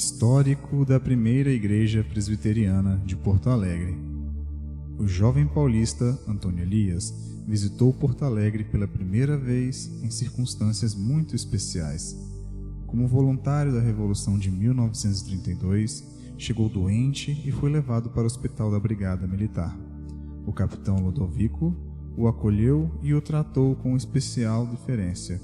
Histórico da primeira igreja presbiteriana de Porto Alegre. O jovem paulista Antônio Elias visitou Porto Alegre pela primeira vez em circunstâncias muito especiais. Como voluntário da Revolução de 1932, chegou doente e foi levado para o Hospital da Brigada Militar. O capitão Ludovico o acolheu e o tratou com especial deferência.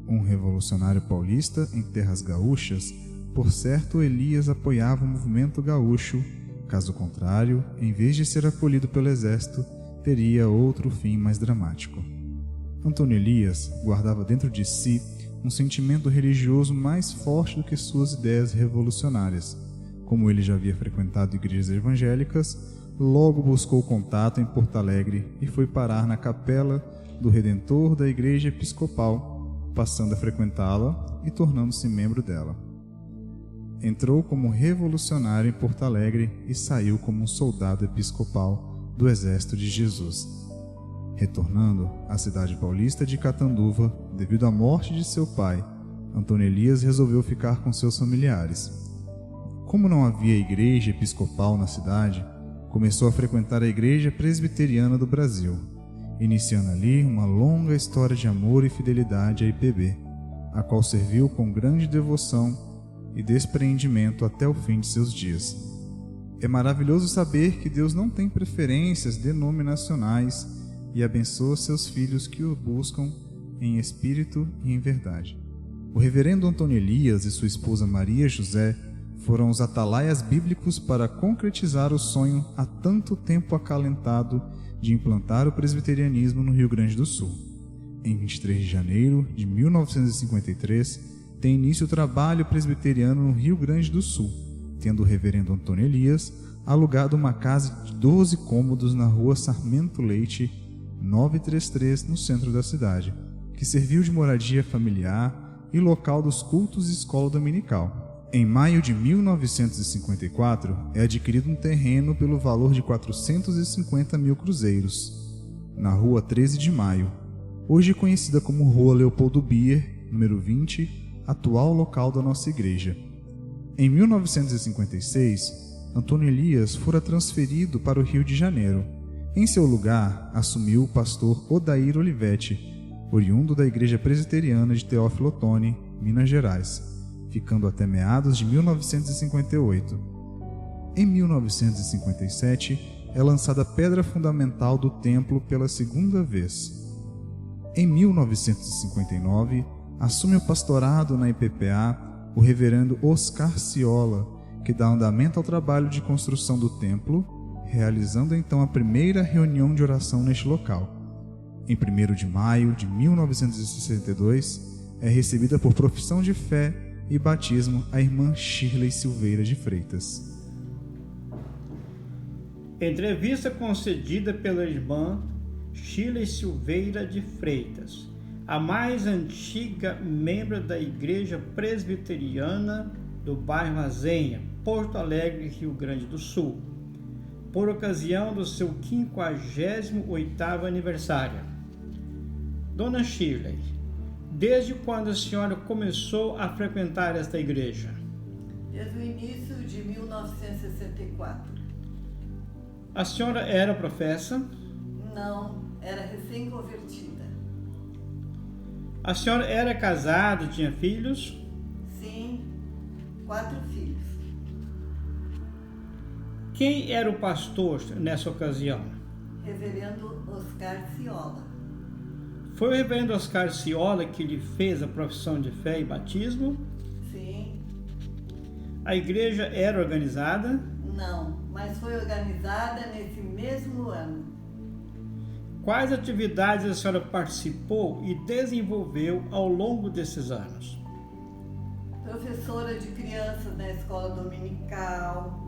Um revolucionário paulista em terras gaúchas, por certo Elias apoiava o movimento gaúcho, caso contrário, em vez de ser acolhido pelo exército, teria outro fim mais dramático. Antônio Elias guardava dentro de si um sentimento religioso mais forte do que suas ideias revolucionárias. Como ele já havia frequentado igrejas evangélicas, logo buscou contato em Porto Alegre e foi parar na capela do Redentor da Igreja Episcopal, passando a frequentá-la e tornando-se membro dela. Entrou como revolucionário em Porto Alegre e saiu como um soldado episcopal do Exército de Jesus. Retornando à cidade paulista de Catanduva, devido à morte de seu pai, Antônio Elias resolveu ficar com seus familiares. Como não havia igreja episcopal na cidade, começou a frequentar a Igreja Presbiteriana do Brasil, iniciando ali uma longa história de amor e fidelidade à IPB, a qual serviu com grande devoção e despreendimento até o fim de seus dias. É maravilhoso saber que Deus não tem preferências denominacionais e abençoa seus filhos que o buscam em espírito e em verdade. O reverendo Antônio Elias e sua esposa Maria José foram os atalaias bíblicos para concretizar o sonho há tanto tempo acalentado de implantar o presbiterianismo no Rio Grande do Sul. Em 23 de janeiro de 1953, tem início o trabalho presbiteriano no Rio Grande do Sul, tendo o reverendo Antônio Elias alugado uma casa de 12 cômodos na rua Sarmento Leite, 933, no centro da cidade, que serviu de moradia familiar e local dos cultos e escola dominical. Em maio de 1954, é adquirido um terreno pelo valor de 450 mil cruzeiros, na rua 13 de Maio, hoje conhecida como Rua Leopoldo Bier, número 20, atual local da nossa igreja. Em 1956, Antônio Elias fora transferido para o Rio de Janeiro. Em seu lugar, assumiu o pastor Odair Olivetti, oriundo da Igreja Presbiteriana de Teófilo Otoni, Minas Gerais, ficando até meados de 1958. Em 1957, é lançada a pedra fundamental do templo pela segunda vez. Em 1959, assume o pastorado na IPPA o reverendo Oscar Ciola, que dá andamento ao trabalho de construção do templo, realizando então a primeira reunião de oração neste local. Em 1º de maio de 1962, é recebida por profissão de fé e batismo a irmã Shirley Silveira de Freitas. Entrevista concedida pela irmã Shirley Silveira de Freitas, a mais antiga membro da Igreja Presbiteriana do bairro Azenha, Porto Alegre, Rio Grande do Sul, por ocasião do seu 58º aniversário. Dona Shirley, desde quando a senhora começou a frequentar esta igreja? Desde o início de 1964. A senhora era professa? Não, era recém-convertida. A senhora era casada e tinha filhos? Sim, 4 filhos. Quem era o pastor nessa ocasião? Reverendo Oscar Ciola. Foi o reverendo Oscar Ciola que lhe fez a profissão de fé e batismo? Sim. A igreja era organizada? Não, mas foi organizada nesse mesmo ano. Quais atividades a senhora participou e desenvolveu ao longo desses anos? Professora de crianças na escola dominical,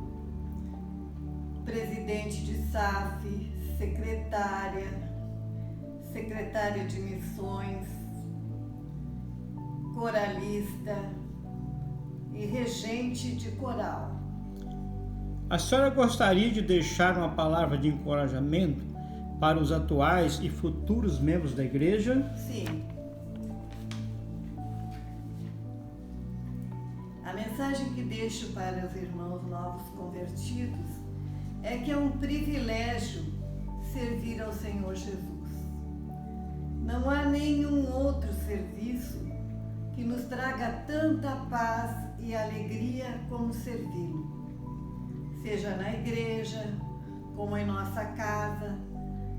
presidente de SAF, secretária de missões, coralista e regente de coral. A senhora gostaria de deixar uma palavra de encorajamento para os atuais e futuros membros da igreja? Sim. A mensagem mensagem que deixo para os irmãos novos convertidos é que é um privilégio servir ao Senhor Jesus. Não há nenhum outro serviço que nos traga tanta paz e alegria como servi-lo, seja na igreja, como em nossa casa,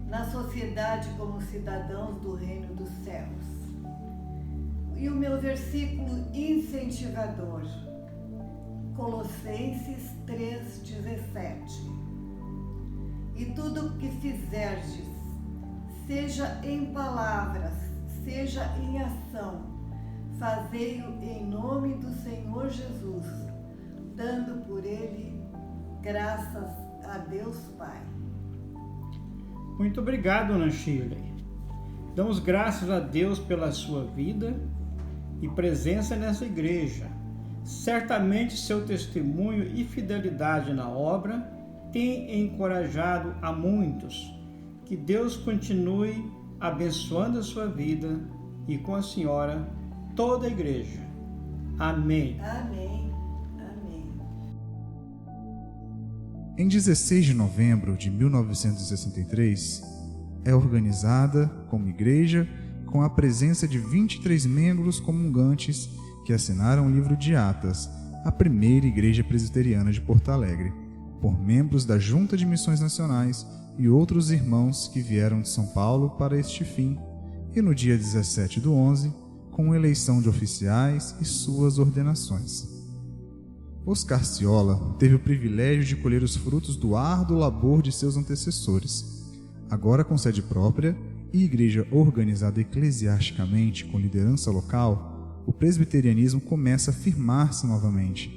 na sociedade como cidadãos do reino dos céus. E o meu versículo incentivador, Colossenses 3,17. E tudo o que fizerdes, seja em palavras, seja em ação, fazei-o em nome do Senhor Jesus, dando por ele graças a Deus Pai. Muito obrigado, Dona Shirley. Damos graças a Deus pela sua vida e presença nessa igreja. Certamente seu testemunho e fidelidade na obra tem encorajado a muitos. Que Deus continue abençoando a sua vida e com a senhora toda a igreja. Amém. Amém. Amém. Em 16 de novembro de 1963, é organizada como igreja com a presença de 23 membros comungantes que assinaram o livro de Atas, a primeira igreja presbiteriana de Porto Alegre, por membros da Junta de Missões Nacionais e outros irmãos que vieram de São Paulo para este fim, e no dia 17/11, com eleição de oficiais e suas ordenações. Oscar Ciola teve o privilégio de colher os frutos do árduo labor de seus antecessores. Agora com sede própria e igreja organizada eclesiasticamente com liderança local, o presbiterianismo começa a firmar-se novamente,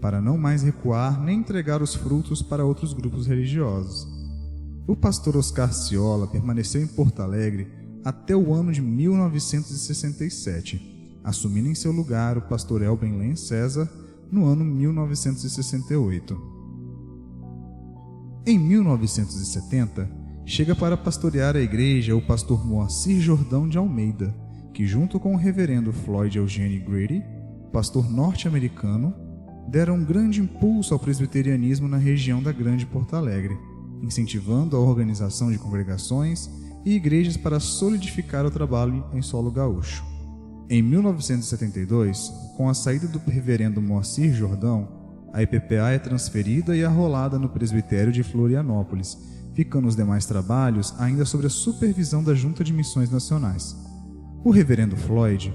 para não mais recuar nem entregar os frutos para outros grupos religiosos. O pastor Oscar Ciola permaneceu em Porto Alegre até o ano de 1967, assumindo em seu lugar o pastor Elben Len César no ano 1968. Em 1970, chega para pastorear a igreja o pastor Moacir Jordão de Almeida, que junto com o reverendo Floyd Eugene Grady, pastor norte-americano, deram um grande impulso ao presbiterianismo na região da Grande Porto Alegre, incentivando a organização de congregações e igrejas para solidificar o trabalho em solo gaúcho. Em 1972, com a saída do reverendo Moacir Jordão, a IPPA é transferida e arrolada no presbitério de Florianópolis, ficando os demais trabalhos ainda sob a supervisão da Junta de Missões Nacionais. O reverendo Floyd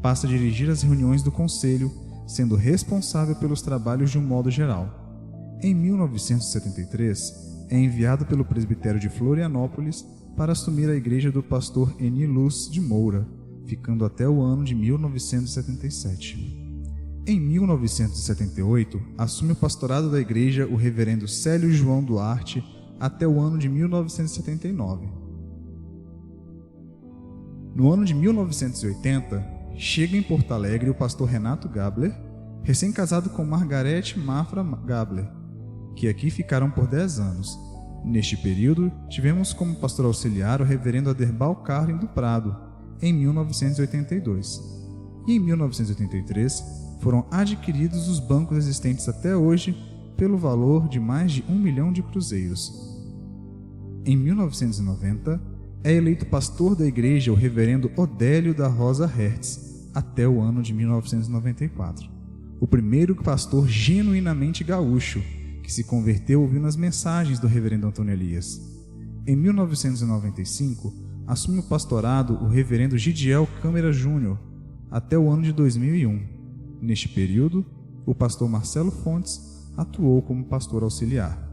passa a dirigir as reuniões do conselho, sendo responsável pelos trabalhos de um modo geral. Em 1973, é enviado pelo presbitério de Florianópolis para assumir a igreja do pastor Eni Luz de Moura, ficando até o ano de 1977. Em 1978, assume o pastorado da igreja o reverendo Célio João Duarte até o ano de 1979. No ano de 1980, chega em Porto Alegre o pastor Renato Gabler, recém-casado com Margarete Mafra Gabler, que aqui ficaram por 10 anos. Neste período, tivemos como pastor auxiliar o reverendo Aderbal Carlin do Prado, em 1982. E em 1983, foram adquiridos os bancos existentes até hoje pelo valor de mais de 1 milhão de cruzeiros. Em 1990, é eleito pastor da igreja o reverendo Odélio da Rosa Hertz, até o ano de 1994. O primeiro pastor genuinamente gaúcho, que se converteu ouvindo as mensagens do reverendo Antônio Elias. Em 1995, assume o pastorado o reverendo Gidiel Câmara Júnior, até o ano de 2001. Neste período, o pastor Marcelo Fontes atuou como pastor auxiliar.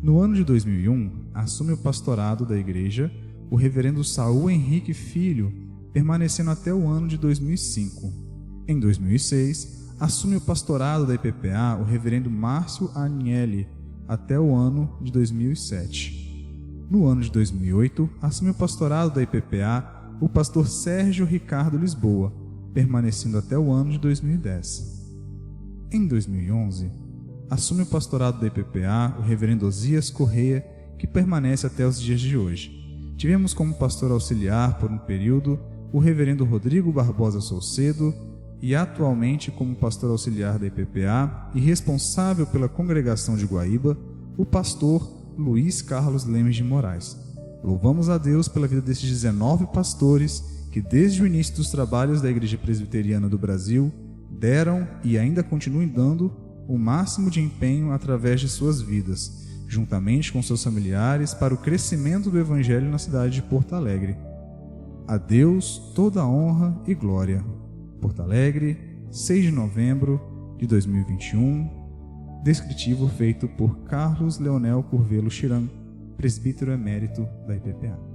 No ano de 2001, assume o pastorado da igreja o reverendo Saul Henrique Filho, permanecendo até o ano de 2005. Em 2006, assume o pastorado da IPPA o reverendo Márcio Agnelli, até o ano de 2007. No ano de 2008, assume o pastorado da IPPA o pastor Sérgio Ricardo Lisboa, permanecendo até o ano de 2010. Em 2011, assume o pastorado da IPPA o reverendo Osias Correia, que permanece até os dias de hoje. Tivemos como pastor auxiliar, por um período, o reverendo Rodrigo Barbosa Solcedo e atualmente como pastor auxiliar da IPPA e responsável pela congregação de Guaíba, o pastor Luiz Carlos Lemes de Moraes. Louvamos a Deus pela vida desses 19 pastores que desde o início dos trabalhos da Igreja Presbiteriana do Brasil deram e ainda continuam dando o máximo de empenho através de suas vidas, juntamente com seus familiares, para o crescimento do Evangelho na cidade de Porto Alegre. A Deus toda a honra e glória. Porto Alegre, 6 de novembro de 2021. Descritivo feito por Carlos Leonel Curvelo Chiran, presbítero emérito da IPPA.